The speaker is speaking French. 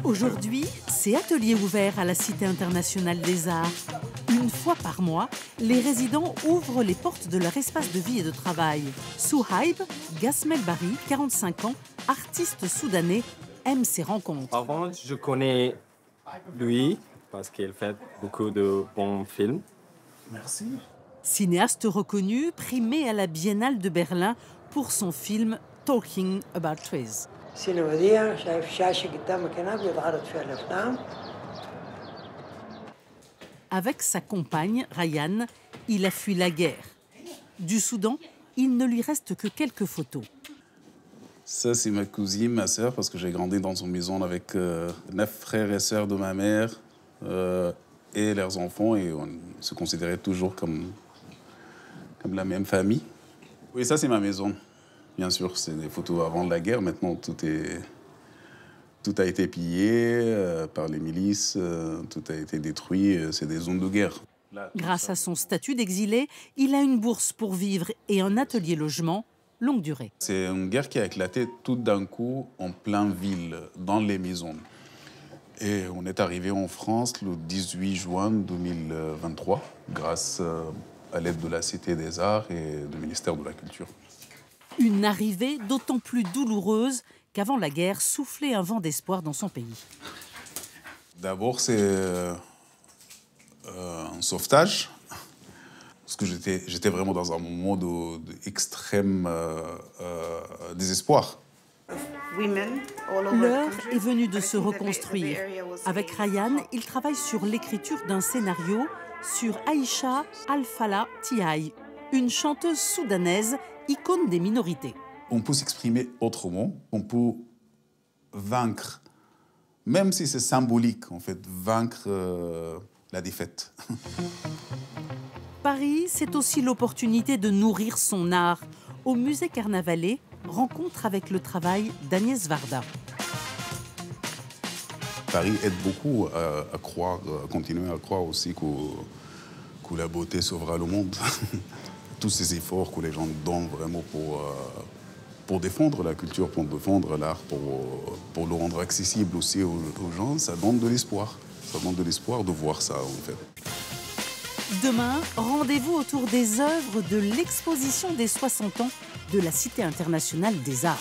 Aujourd'hui, c'est atelier ouvert à la Cité internationale des arts. Une fois par mois, les résidents ouvrent les portes de leur espace de vie et de travail. Souhaib Gasmel Bari, 45 ans, artiste soudanais, aime ces rencontres. Avant, je connais lui parce qu'il fait beaucoup de bons films. Merci. Cinéaste reconnu, primé à la Biennale de Berlin pour son film Talking About Trees. Avec sa compagne, Ryan, il a fui la guerre. Du Soudan, il ne lui reste que quelques photos. Ça, c'est ma cousine, ma sœur, parce que j'ai grandi dans une maison avec 9 frères et sœurs de ma mère et leurs enfants, et on se considérait toujours comme la même famille. Oui, ça, c'est ma maison. Bien sûr, c'est des photos avant la guerre. Maintenant, tout a été pillé par les milices, tout a été détruit. C'est des zones de guerre. Grâce à son statut d'exilé, il a une bourse pour vivre et un atelier logement longue durée. C'est une guerre qui a éclaté tout d'un coup en pleine ville, dans les maisons. Et on est arrivé en France le 18 juin 2023, grâce à l'aide de la Cité des Arts et du ministère de la Culture. Une arrivée d'autant plus douloureuse qu'avant la guerre soufflait un vent d'espoir dans son pays. D'abord, c'est un sauvetage, parce que j'étais vraiment dans un moment d'extrême désespoir. L'heure est venue de se reconstruire. Avec Ryan, il travaille sur l'écriture d'un scénario sur Aïcha Al-Fala Tiaï, une chanteuse soudanaise, icône des minorités. On peut s'exprimer autrement, on peut vaincre, même si c'est symbolique, en fait, vaincre la défaite. Paris, c'est aussi l'opportunité de nourrir son art. Au musée Carnavalet, rencontre avec le travail d'Agnès Varda. Paris aide beaucoup à croire, à continuer à croire aussi que la beauté sauvera le monde. Tous ces efforts que les gens donnent vraiment pour défendre la culture, pour défendre l'art, pour le rendre accessible aussi aux gens, ça donne de l'espoir. Ça donne de l'espoir de voir ça, en fait. Demain, rendez-vous autour des œuvres de l'exposition des 60 ans de la Cité internationale des arts.